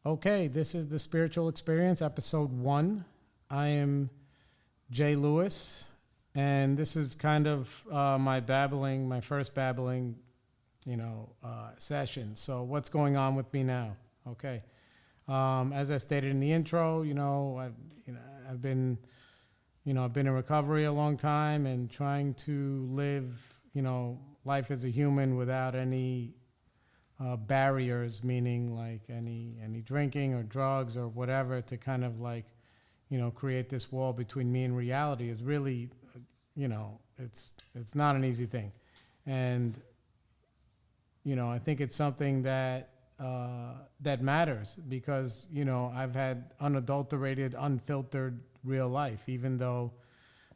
Okay, this is the Spiritual Experience, episode 1. I am Jay Lewis, and this is kind of my first babbling, session. So what's going on with me now? Okay. As I stated in the intro, I've been in recovery a long time and trying to live, life as a human without any barriers, meaning like any drinking or drugs or whatever, to kind of like, create this wall between me and reality is really, it's not an easy thing. And, I think it's something that matters because, I've had unadulterated, unfiltered real life, even though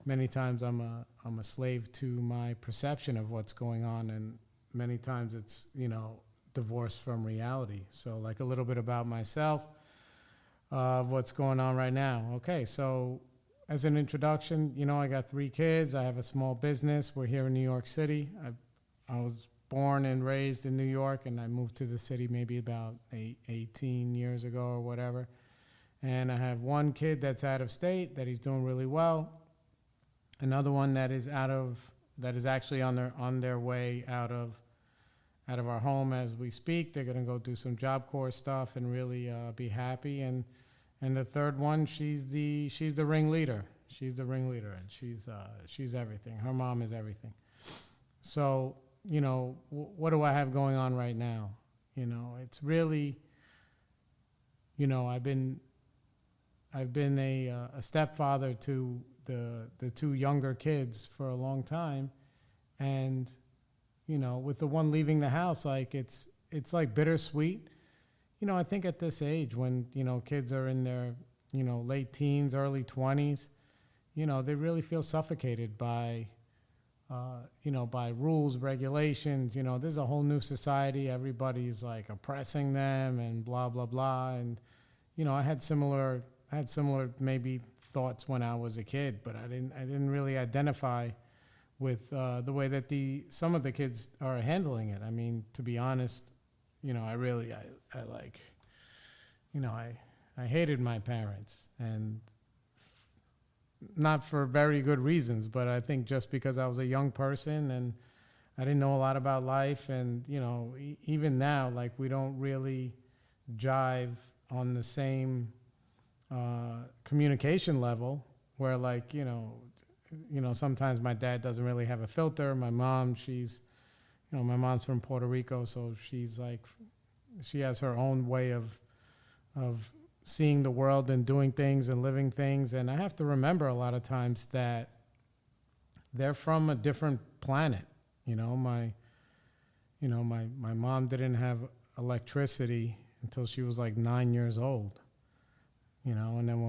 many times I'm a slave to my perception of what's going on, and many times it's, divorced from reality. So like a little bit about myself, what's going on right now. Okay, so as an introduction, I got 3 kids. I have a small business. We're here in New York City. I was born and raised in New York, and I moved to the city maybe about 18 years ago or whatever. And I have one kid that's out of state that he's doing really well. Another one that is actually on their way out of our home as we speak. They're going to go do some Job Corps stuff and really be happy. And the third one, she's the ringleader. She's the ringleader, and she's everything. Her mom is everything. So, what do I have going on right now? It's really, I've been a stepfather to the 2 younger kids for a long time, and with the one leaving the house, like it's like bittersweet. I think at this age when, kids are in their, late teens, early 20s, they really feel suffocated by, by rules, regulations. There's a whole new society. Everybody's like oppressing them and blah, blah, blah. And, I had similar maybe thoughts when I was a kid, but I didn't really identify with the way that some of the kids are handling it. I mean, to be honest, I hated my parents, and not for very good reasons, but I think just because I was a young person and I didn't know a lot about life, and even now, like, we don't really jive on the same communication level, where like sometimes my dad doesn't really have a filter. My mom, my mom's from Puerto Rico, so she's like, she has her own way of seeing the world and doing things and living things. And I have to remember a lot of times that they're from a different planet. My mom didn't have electricity until she was like 9 years old. And then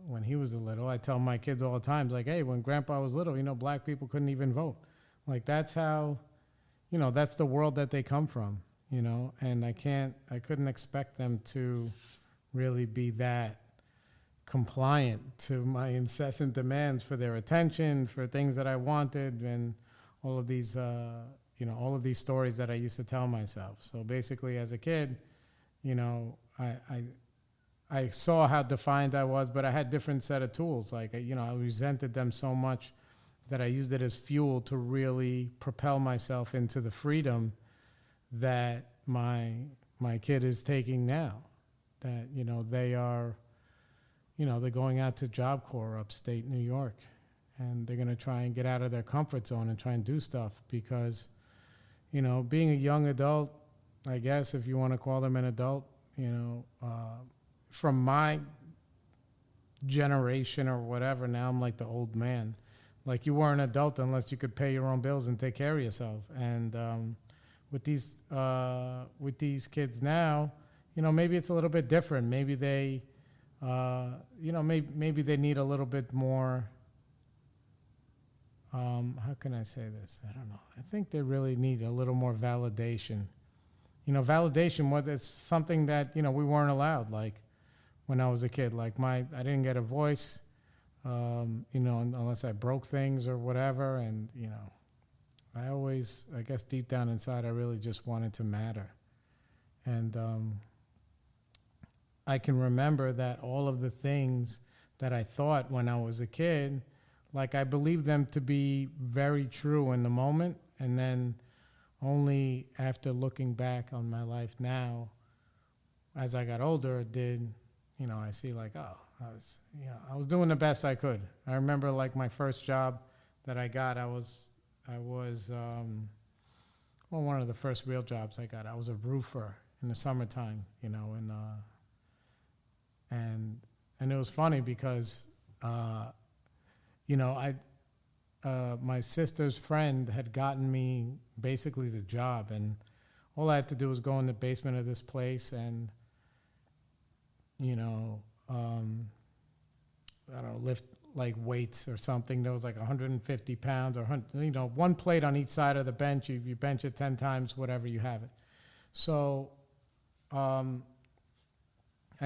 when he was little, I tell my kids all the time, like, hey, when Grandpa was little, black people couldn't even vote. Like, that's how, that's the world that they come from, and I couldn't expect them to really be that compliant to my incessant demands for their attention, for things that I wanted, and all of these, all of these stories that I used to tell myself. So basically, as a kid, I saw how defiant I was, but I had different set of tools. Like, I resented them so much that I used it as fuel to really propel myself into the freedom that my kid is taking now. That, they are, they're going out to Job Corps upstate New York, and they're going to try and get out of their comfort zone and try and do stuff because, being a young adult, I guess, if you want to call them an adult, from my generation or whatever, now I'm like the old man. Like, you weren't an adult unless you could pay your own bills and take care of yourself. And with these kids now, maybe it's a little bit different. Maybe they, maybe they need a little bit more. How can I say this? I don't know. I think they really need a little more validation. Validation was something that we weren't allowed. Like, when I was a kid, like I didn't get a voice, unless I broke things or whatever. And, I guess deep down inside, I really just wanted to matter. And I can remember that all of the things that I thought when I was a kid, like I believed them to be very true in the moment. And then only after looking back on my life now, as I got older, I see like, oh, I was doing the best I could. I remember like my first job that I got, one of the first real jobs I got. I was a roofer in the summertime, and it was funny because, my sister's friend had gotten me basically the job, and all I had to do was go in the basement of this place and, I don't know, lift like weights or something. There was like 150 pounds or, one plate on each side of the bench. You bench it 10 times, whatever you have it. So I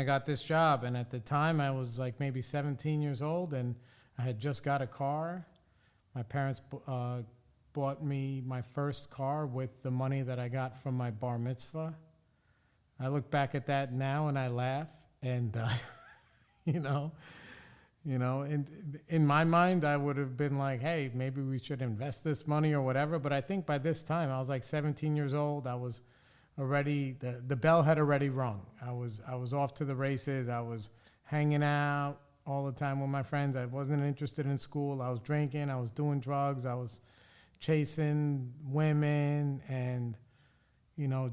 got this job, and at the time I was like maybe 17 years old, and I had just got a car. My parents bought me my first car with the money that I got from my bar mitzvah. I look back at that now and I laugh, and in my mind I would have been like, hey, maybe we should invest this money or whatever. But I think by this time I was like 17 years old. I was already, the bell had already rung. I was off to the races. I was hanging out all the time with my friends. I wasn't interested in school. I was drinking. I was doing drugs. I was chasing women and,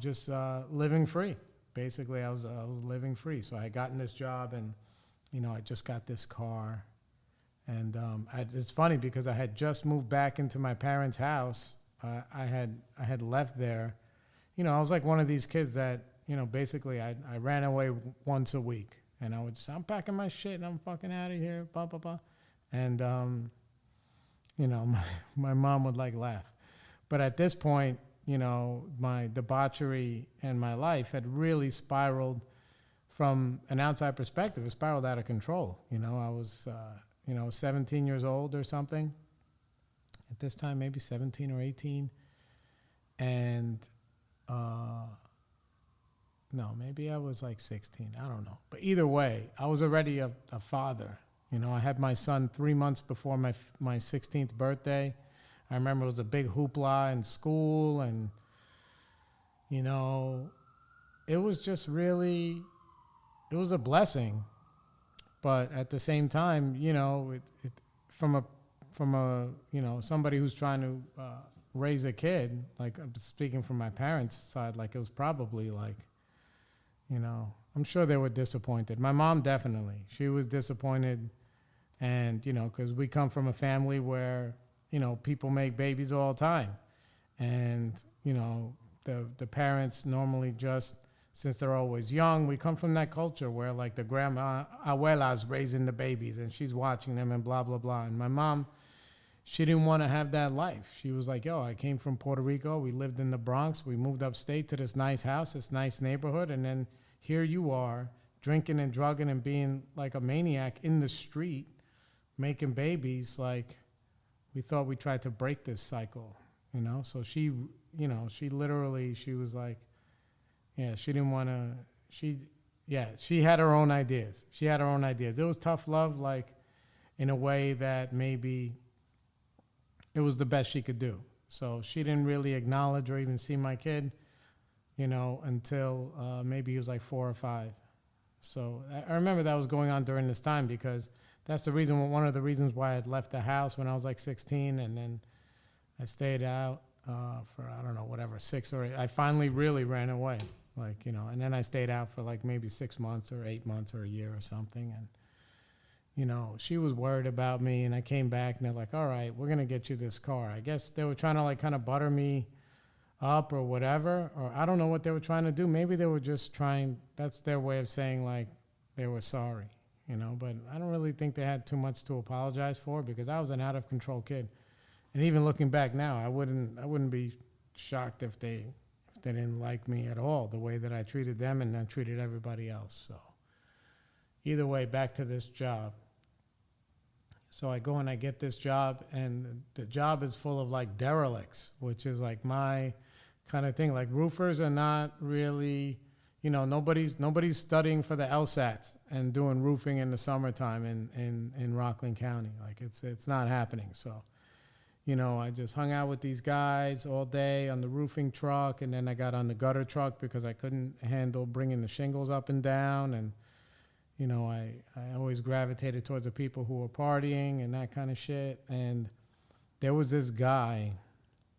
just living free. Basically, I was living free. So I had gotten this job, and, I just got this car. And it's funny because I had just moved back into my parents' house. I had left there. I was like one of these kids that, basically I ran away once a week. And I would just, I'm packing my shit and I'm fucking out of here, blah, blah, blah. And, my mom would like laugh. But at this point, my debauchery and my life had really spiraled from an outside perspective. It spiraled out of control. I was, 17 years old or something. At this time, maybe 17 or 18. And, no, maybe I was like 16. I don't know. But either way, I was already a father. I had my son 3 months before my 16th birthday. I remember it was a big hoopla in school, and, it was just really, it was a blessing. But at the same time, from a somebody who's trying to raise a kid, like I'm speaking from my parents' side, like it was probably like, I'm sure they were disappointed. My mom definitely, she was disappointed. And, because we come from a family where, people make babies all the time. And, the parents normally just, since they're always young, we come from that culture where like the grandma, abuela's raising the babies and she's watching them and blah, blah, blah. And my mom, she didn't want to have that life. She was like, I came from Puerto Rico. We lived in the Bronx. We moved upstate to this nice house, this nice neighborhood. And then here you are drinking and drugging and being like a maniac in the street, making babies. Like, we thought we tried to break this cycle, So she, she literally, she was like, she didn't want to, she had her own ideas. She had her own ideas. It was tough love, like, in a way that maybe it was the best she could do. So she didn't really acknowledge or even see my kid, until maybe he was like 4 or 5. So I remember that was going on during this time, because that's one of the reasons why I had left the house when I was like 16, and then I stayed out for, I don't know, whatever, 6 or 8. I finally really ran away, like, and then I stayed out for like maybe 6 months or 8 months or a year or something. And, she was worried about me, and I came back and they're like, all right, we're going to get you this car. I guess they were trying to like kind of butter me up or whatever, or I don't know what they were trying to do. Maybe they were just trying, that's their way of saying like they were sorry, but I don't really think they had too much to apologize for, because I was an out of control kid. And even looking back now, I wouldn't be shocked if they didn't like me at all, the way that I treated them and then treated everybody else. So either way, back to this job. So I go and I get this job, and the job is full of like derelicts, which is like my kind of thing. Like, roofers are not really, nobody's studying for the LSATs and doing roofing in the summertime in Rockland County. Like it's not happening. So, I just hung out with these guys all day on the roofing truck, and then I got on the gutter truck because I couldn't handle bringing the shingles up and down. And, I always gravitated towards the people who were partying and that kind of shit. And there was this guy,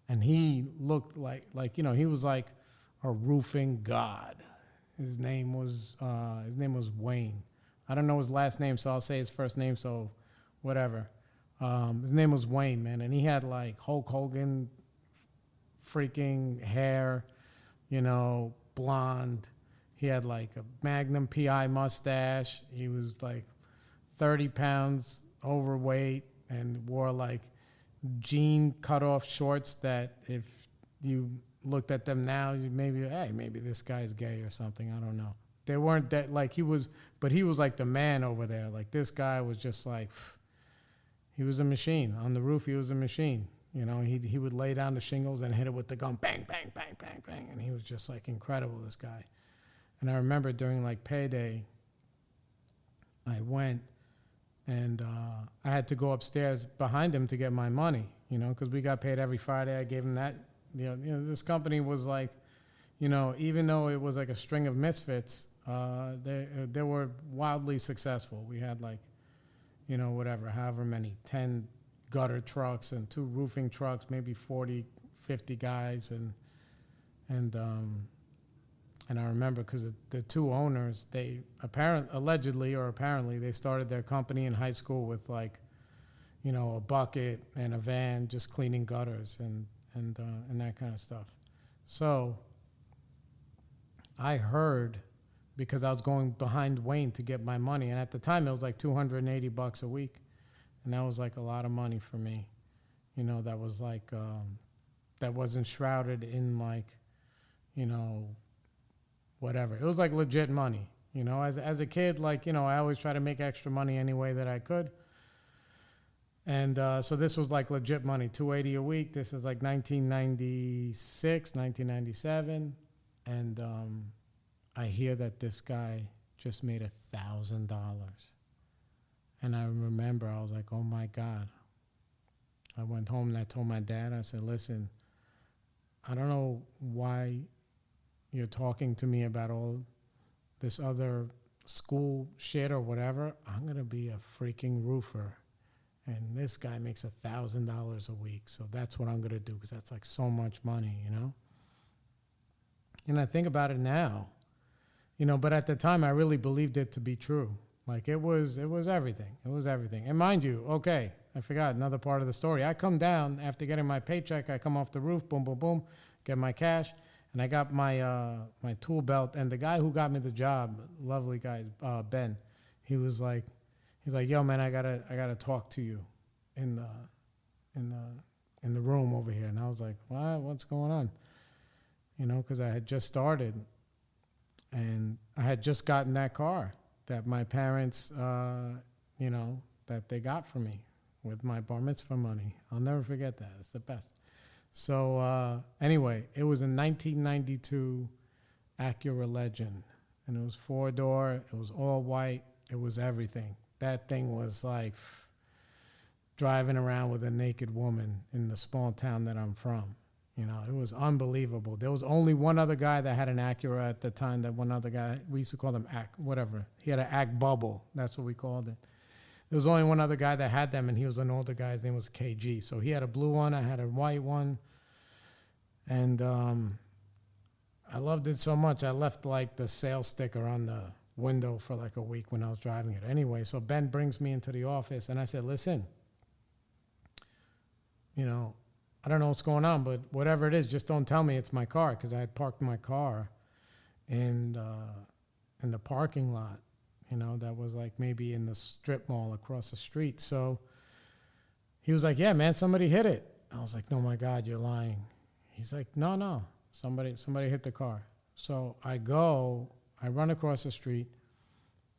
and he looked like he was like a roofing god. His name was Wayne. I don't know his last name, so I'll say his first name, so whatever. His name was Wayne, man, and he had like Hulk Hogan freaking hair, blonde. He had like a Magnum PI mustache. He was like 30 pounds overweight and wore like jean cut-off shorts that if you looked at them now, you maybe this guy's gay or something. I don't know. They weren't that, like but he was like the man over there. Like this guy was just like, he was a machine. On the roof, he was a machine. He would lay down the shingles and hit it with the gun, bang, bang, bang, bang, bang. And he was just like incredible, this guy. And I remember during like payday, I went and I had to go upstairs behind him to get my money, because we got paid every Friday. I gave him that. This company was like, even though it was like a string of misfits, they were wildly successful. We had like, however many, 10 gutter trucks and 2 roofing trucks, maybe 40, 50 guys. And I remember because the 2 owners, they apparently, they started their company in high school with like, a bucket and a van just cleaning gutters and that kind of stuff. So I heard, because I was going behind Wayne to get my money, and at the time it was like $280 a week, and that was like a lot of money for me. That was like that wasn't shrouded in like, whatever. It was like legit money. As a kid, like, I always try to make extra money any way that I could. And so this was like legit money, $280 a week. This is like 1996, 1997. And I hear that this guy just made $1,000. And I remember I was like, oh my God. I went home and I told my dad, I said, listen, I don't know why you're talking to me about all this other school shit or whatever. I'm going to be a freaking roofer. And this guy makes $1,000 a week. So that's what I'm going to do, because that's like so much money, And I think about it now, but at the time I really believed it to be true. Like it was everything. It was everything. And mind you, okay, I forgot another part of the story. I come down after getting my paycheck. I come off the roof, boom, boom, boom, get my cash. And I got my my tool belt. And the guy who got me the job, lovely guy, Ben, he's like, yo, man, I gotta talk to you in the room over here. And I was like, what's going on? Because I had just started, and I had just gotten that car that my parents, that they got for me with my bar mitzvah money. I'll never forget that. It's the best. So anyway, it was a 1992 Acura Legend, and it was 4-door. It was all white. It was everything. That thing was like driving around with a naked woman in the small town that I'm from. It was unbelievable. There was only one other guy that had an Acura at the time. That one other guy, we used to call him Ack, whatever. He had an Ack Bubble. That's what we called it. There was only one other guy that had them, and he was an older guy. His name was KG. So he had a blue one. I had a white one. And I loved it so much, I left like the sales sticker on the window for like a week when I was driving it. Anyway, so Ben brings me into the office, and I said, listen, I don't know what's going on, but whatever it is, just don't tell me it's my car, because I had parked my car in the parking lot, that was like maybe in the strip mall across the street. So he was like, yeah, man, somebody hit it. I was like, no, my God, you're lying. He's like, no, somebody hit the car. So I run across the street,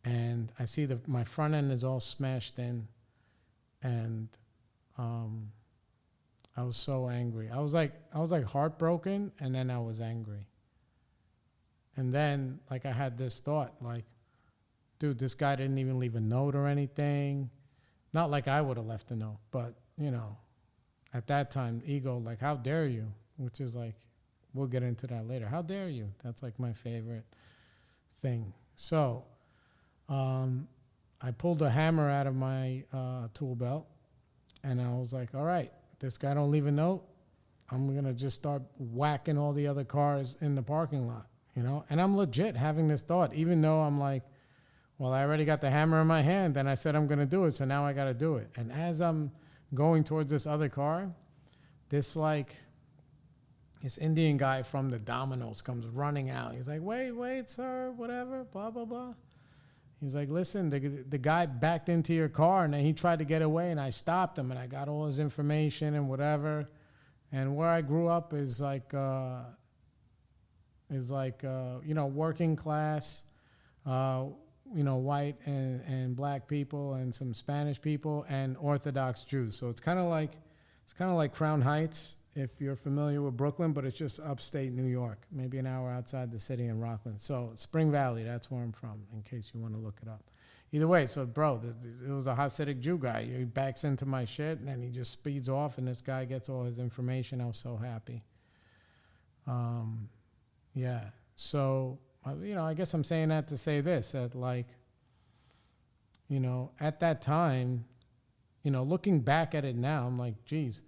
and I see my front end is all smashed in, and I was so angry. I was like heartbroken, and then I was angry. And then, like, I had this thought, like, dude, this guy didn't even leave a note or anything. Not like I would have left a note, but, you know, at that time, ego, like, how dare you? Which is like, we'll get into that later. How dare you? That's like my favorite thing. So I pulled a hammer out of my tool belt, and I was like, all right, this guy don't leave a note. I'm going to just start whacking all the other cars in the parking lot, you know? And I'm legit having this thought, even though I'm like, well, I already got the hammer in my hand, and I said I'm going to do it, so now I got to do it. And as I'm going towards this other car, this Indian guy from the Domino's comes running out. He's like, wait, sir, whatever, blah, blah, blah. He's like, listen, the guy backed into your car, and then he tried to get away, and I stopped him, and I got all his information and whatever. And where I grew up is like you know, working class, you know, white and black people and some Spanish people and Orthodox Jews. So it's kind of like Crown Heights, if you're familiar with Brooklyn, but it's just upstate New York, maybe an hour outside the city in Rockland. So Spring Valley, that's where I'm from, in case you want to look it up. Either way, so bro, it was a Hasidic Jew guy. He backs into my shit, and then he just speeds off, and this guy gets all his information. I was so happy. Yeah. So, you know, I guess I'm saying that to say this, that like, you know, at that time, you know, looking back at it now, I'm like, geez,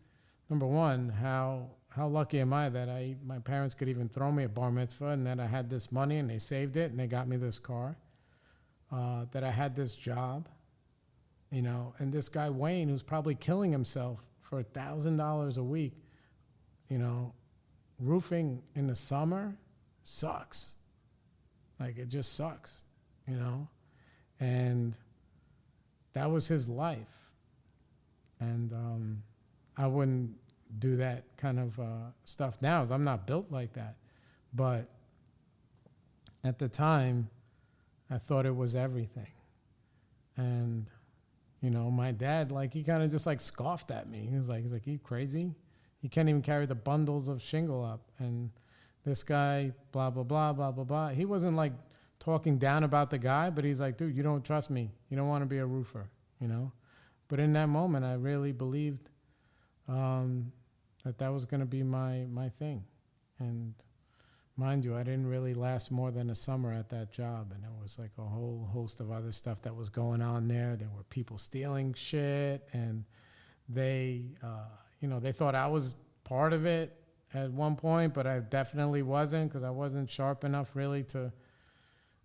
number one, how lucky am I that my parents could even throw me a bar mitzvah, and that I had this money and they saved it and they got me this car, that I had this job, you know, and this guy Wayne, who's probably killing himself for $1,000 a week, you know, roofing in the summer sucks. Like, it just sucks, you know, and that was his life. And I wouldn't do that kind of stuff now, as I'm not built like that. But at the time, I thought it was everything. And, you know, my dad, like, he kind of just like scoffed at me. He was like, you crazy? You can't even carry the bundles of shingle up. And this guy, blah, blah, blah, blah, blah, blah. He wasn't like talking down about the guy, but he's like, dude, you don't trust me. You don't want to be a roofer, you know? But in that moment, I really believed that was going to be my thing. And mind you, I didn't really last more than a summer at that job. And it was like a whole host of other stuff that was going on there. There were people stealing shit, and they, you know, they thought I was part of it at one point, but I definitely wasn't, because I wasn't sharp enough really to,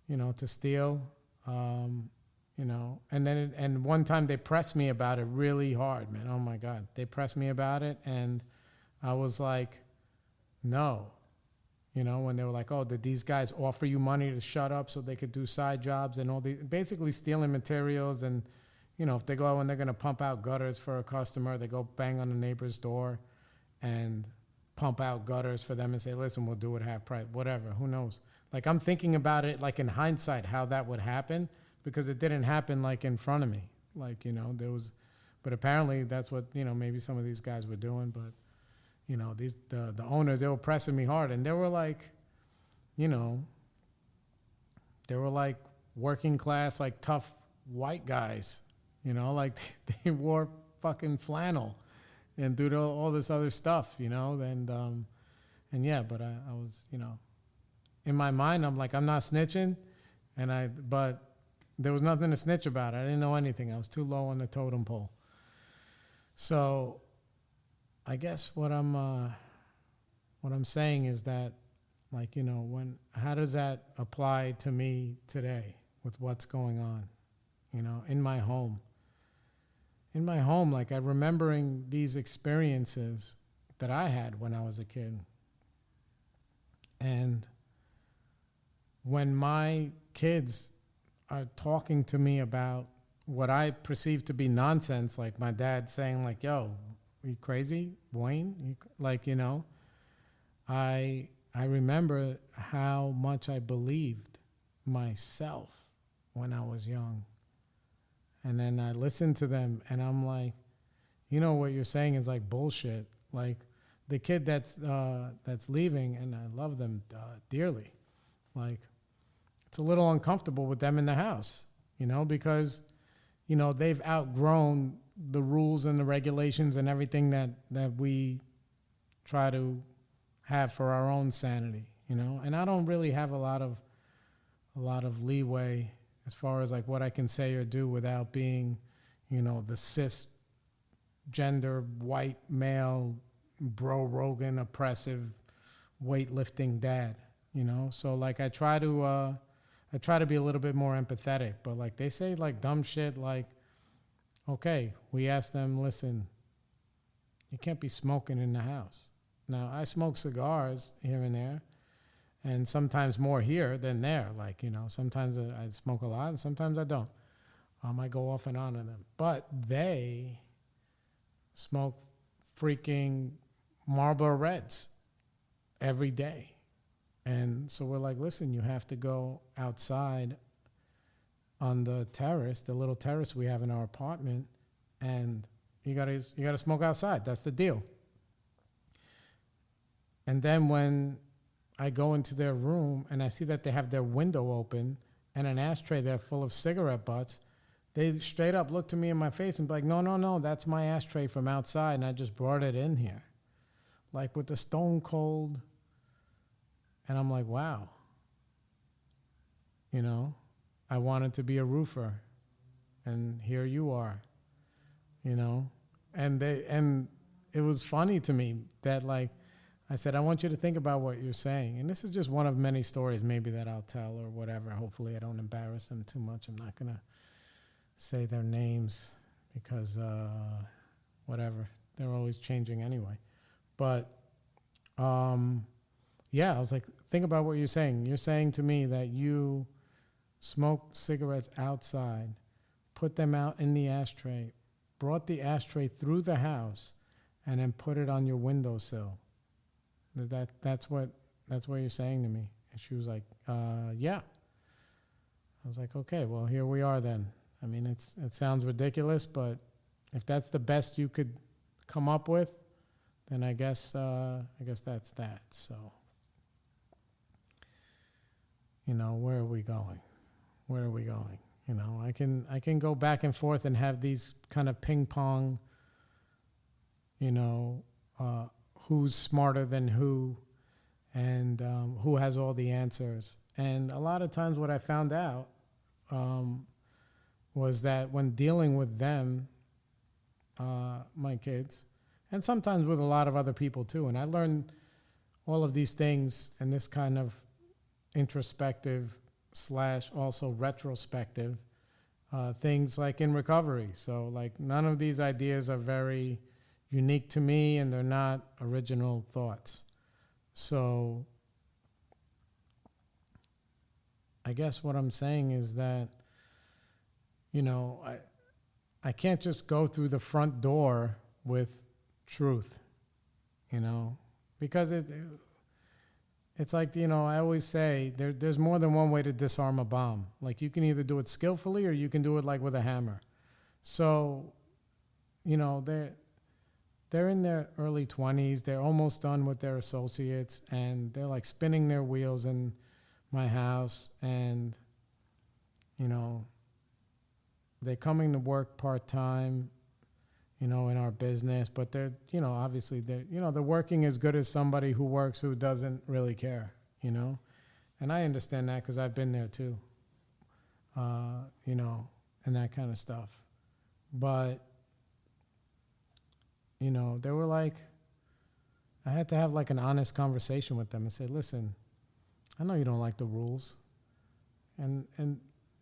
you know, to steal. You know, and then and one time they pressed me about it really hard, man. Oh my God, they pressed me about it, and I was like, no. You know, when they were like, oh, did these guys offer you money to shut up so they could do side jobs and all these, basically stealing materials. And, you know, if they go out and they're going to pump out gutters for a customer, they go bang on the neighbor's door and pump out gutters for them and say, listen, we'll do it half price, whatever, who knows? Like, I'm thinking about it, like, in hindsight, how that would happen, because it didn't happen, like, in front of me. Like, you know, there was, but apparently that's what, you know, maybe some of these guys were doing. But, you know, the owners, they were pressing me hard, and they were like, you know, they were like working class, like tough white guys, you know, like they wore fucking flannel and do all this other stuff, you know, and yeah, but I was, you know, in my mind, I'm like, I'm not snitching, but there was nothing to snitch about. I didn't know anything. I was too low on the totem pole. So I guess what I'm saying is that, like, you know, how does that apply to me today with what's going on, you know, in my home? In my home, like, I'm remembering these experiences that I had when I was a kid. And when my kids are talking to me about what I perceive to be nonsense, like my dad saying, like, yo, are you crazy, Wayne? Like, you know, I remember how much I believed myself when I was young. And then I listened to them, and I'm like, you know, what you're saying is like bullshit. Like, the kid that's leaving, and I love them dearly, Like, it's a little uncomfortable with them in the house, because, they've outgrown the rules and the regulations and everything that we try to have for our own sanity, And I don't really have a lot of leeway as far as like what I can say or do without being, the cisgender white male bro Rogan oppressive weightlifting dad, So like I try to be a little bit more empathetic, but like they say like dumb shit like, okay, we ask them, listen, you can't be smoking in the house. Now I smoke cigars here and there, and sometimes more here than there. Like, sometimes I smoke a lot and sometimes I don't. I go off and on them. But they smoke freaking Marlboro Reds every day. And so we're like, listen, you have to go outside on the terrace, the little terrace we have in our apartment, and you gotta smoke outside. That's the deal. And then when I go into their room and I see that they have their window open and an ashtray there full of cigarette butts, they straight up look to me in my face and be like, no, that's my ashtray from outside and I just brought it in here. Like with the stone cold. And I'm like, wow. I wanted to be a roofer and here you are, and it was funny to me that like, I said, I want you to think about what you're saying. And this is just one of many stories maybe that I'll tell or whatever. Hopefully I don't embarrass them too much. I'm not going to say their names because whatever. They're always changing anyway. But, yeah, I was like, think about what you're saying. You're saying to me that you smoke cigarettes outside, put them out in the ashtray, brought the ashtray through the house, and then put it on your windowsill. That's what you're saying to me. And she was like, yeah. I was like, okay, well, here we are then. I mean, it sounds ridiculous, but if that's the best you could come up with, then I guess that's that. So, where are we going? Where are we going? I can go back and forth and have these kind of ping pong, who's smarter than who, and who has all the answers. And a lot of times what I found out was that when dealing with them, my kids, and sometimes with a lot of other people too, and I learned all of these things and this kind of introspective / also retrospective things like in recovery. So like none of these ideas are very unique to me and they're not original thoughts. So I guess what I'm saying is that, I can't just go through the front door with truth, because it's like, I always say there's more than one way to disarm a bomb. Like you can either do it skillfully or you can do it like with a hammer. So, they're in their early 20s. They're almost done with their associates and they're like spinning their wheels in my house and, they're coming to work part-time, in our business, but they're, obviously they're working as good as somebody who works who doesn't really care, and I understand that because I've been there too, and that kind of stuff. But, they were like, I had to have like an honest conversation with them and say, listen, I know you don't like the rules, and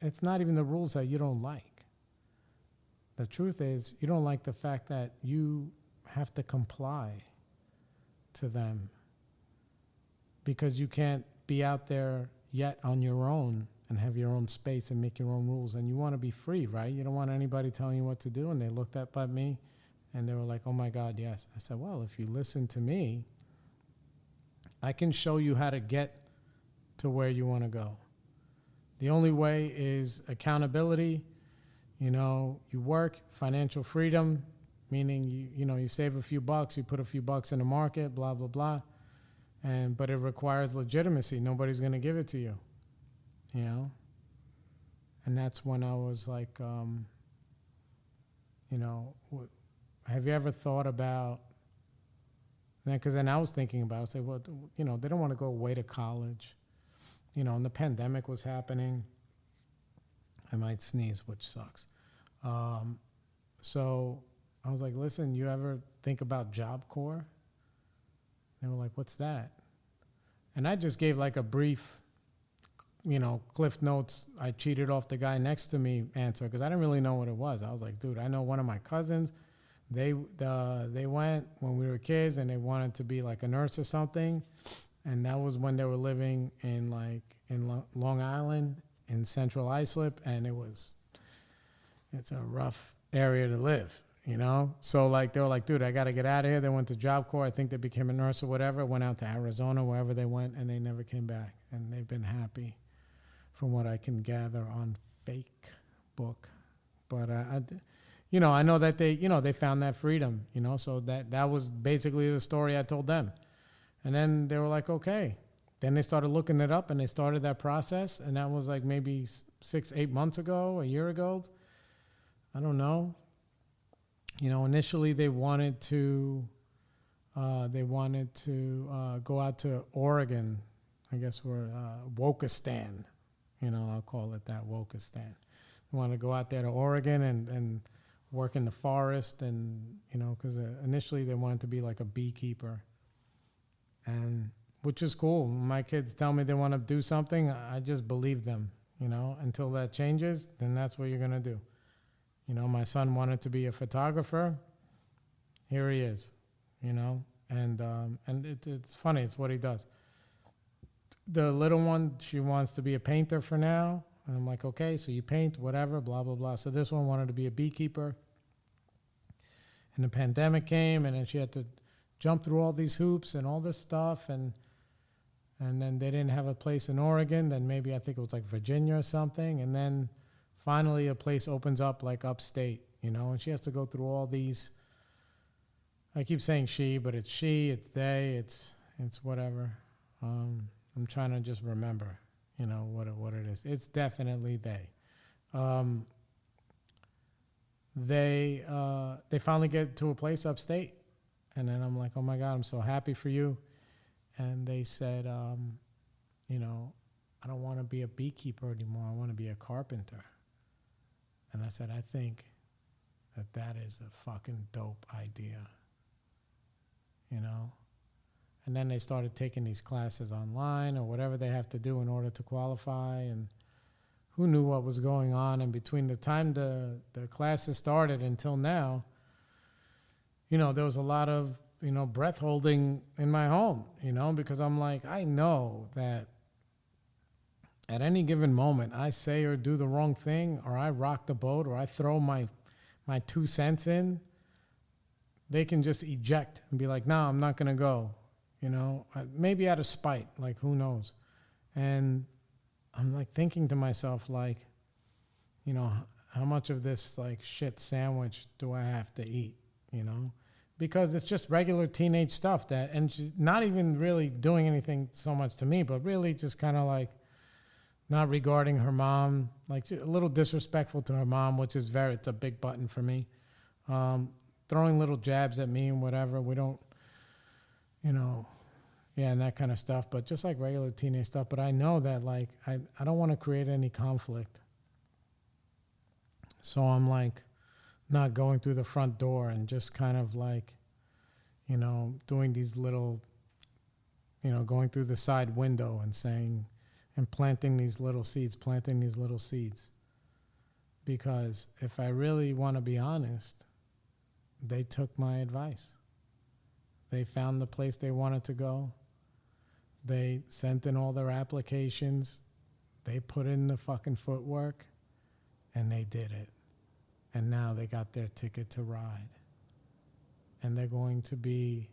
it's not even the rules that you don't like. The truth is, you don't like the fact that you have to comply to them because you can't be out there yet on your own and have your own space and make your own rules. And you want to be free, right? You don't want anybody telling you what to do. And they looked up at me and they were like, oh my God, yes. I said, well, if you listen to me, I can show you how to get to where you want to go. The only way is accountability. You work, financial freedom, meaning you save a few bucks, you put a few bucks in the market, blah, blah, blah. but it requires legitimacy. Nobody's going to give it to you, you know? And that's when I was like, you know, have you ever thought about, because then I was thinking about it, say, well, you know, they don't want to go away to college, you know, and the pandemic was happening. I might sneeze, which sucks. So I was like, listen, you ever think about Job Corps? They were like, what's that? And I just gave like a brief, you know, Cliff Notes, I cheated off the guy next to me answer, because I didn't really know what it was. I was like, dude, I know one of my cousins, they went when we were kids and they wanted to be like a nurse or something. And that was when they were living in Long Island in Central Islip. And it's a rough area to live, you know? So like, they were like, dude, I got to get out of here. They went to Job Corps. I think they became a nurse or whatever, went out to Arizona, wherever they went, and they never came back. And they've been happy from what I can gather on Facebook. But you know, I know that they found that freedom, you know, so that was basically the story I told them. And then they were like, okay. Then they started looking it up and they started that process. And that was like maybe 6-8 months ago, a year ago. I don't know. You know, initially they wanted to go out to Oregon. I guess we're Wokistan. You know, I'll call it that, Wokistan. They wanted to go out there to Oregon and work in the forest, and, you know, because initially they wanted to be like a beekeeper, and which is cool. When my kids tell me they want to do something, I just believe them, you know. Until that changes, then that's what you're going to do. You know, my son wanted to be a photographer. Here he is, you know, and it's funny. It's what he does. The little one, she wants to be a painter for now. And I'm like, okay, so you paint, whatever, blah, blah, blah. So this one wanted to be a beekeeper. And the pandemic came, and then she had to jump through all these hoops and all this stuff. And then they didn't have a place in Oregon. Then maybe I think it was like Virginia or something. And then finally a place opens up like upstate, you know, and she has to go through all these. I keep saying she, but it's she, it's they, it's whatever. I'm trying to just remember, you know, what it is. It's definitely they. They finally get to a place upstate, and then I'm like, oh my God, I'm so happy for you. And they said, you know, I don't want to be a beekeeper anymore. I want to be a carpenter. And I said, I think that is a fucking dope idea, you know. And then they started taking these classes online or whatever they have to do in order to qualify. And who knew what was going on? And between the time the classes started until now, you know, there was a lot of, you know, breath holding in my home, you know, because I'm like, I know that at any given moment I say or do the wrong thing, or I rock the boat, or I throw my 2 cents in, they can just eject and be like, no, I'm not going to go. You know, maybe out of spite, like who knows? And I'm like thinking to myself, like, you know, how much of this like shit sandwich do I have to eat? You know, because it's just regular teenage stuff and she's not even really doing anything so much to me, but really just kind of like not regarding her mom, like a little disrespectful to her mom, which is it's a big button for me. Throwing little jabs at me and whatever. We don't, you know, yeah, and that kind of stuff, but just like regular teenage stuff. But I know that, like, I don't want to create any conflict. So I'm like not going through the front door and just kind of like, you know, doing these little, you know, going through the side window and saying, and planting these little seeds. Because if I really want to be honest, they took my advice. They found the place they wanted to go. They sent in all their applications. They put in the fucking footwork, and they did it. And now they got their ticket to ride. And they're going to be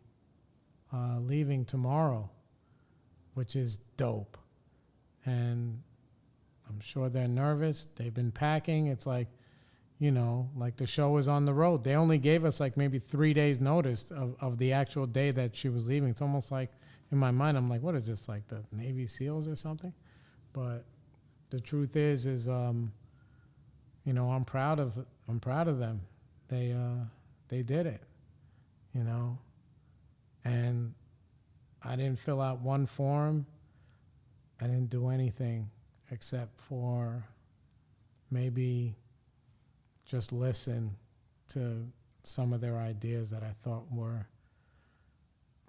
leaving tomorrow, which is dope. And I'm sure they're nervous. They've been packing. It's like, you know, like the show is on the road. They only gave us like maybe 3 days notice of the actual day that she was leaving. It's almost like in my mind, I'm like, what is this, like the Navy SEALs or something? But the truth is, you know, I'm proud of them. They did it, you know, and I didn't fill out one form. I didn't do anything except for maybe just listen to some of their ideas that I thought were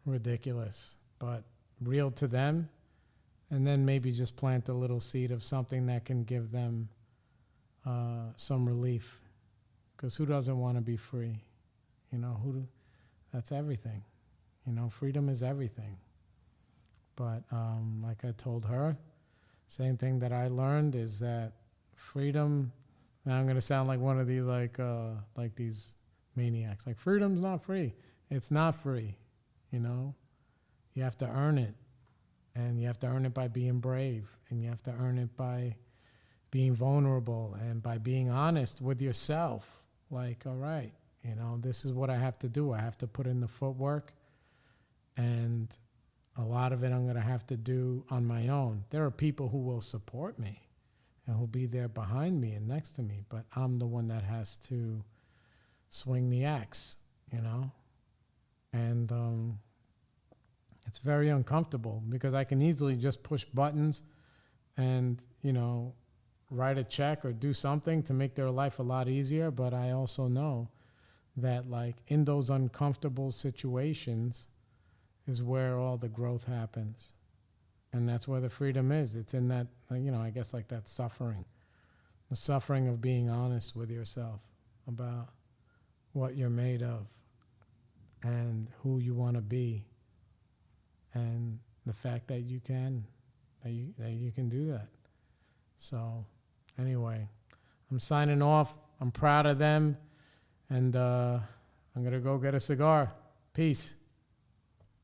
ridiculous, but real to them, and then maybe just plant a little seed of something that can give them some relief. Because who doesn't want to be free? You know, that's everything. You know, freedom is everything. But like I told her, same thing that I learned is that freedom, and I'm going to sound like one of these like these maniacs, like freedom's not free. It's not free, you know. You have to earn it, and you have to earn it by being brave, and you have to earn it by being vulnerable and by being honest with yourself. Like, all right, you know, this is what I have to do. I have to put in the footwork, and a lot of it I'm going to have to do on my own. There are people who will support me and who'll be there behind me and next to me, but I'm the one that has to swing the axe, you know? And it's very uncomfortable because I can easily just push buttons and, you know, write a check or do something to make their life a lot easier. But I also know that, like, in those uncomfortable situations is where all the growth happens. And that's where the freedom is. It's in that, you know, I guess like that suffering. The suffering of being honest with yourself about what you're made of and who you want to be, and the fact that you can do that. So anyway, I'm signing off. I'm proud of them, and I'm going to go get a cigar. Peace.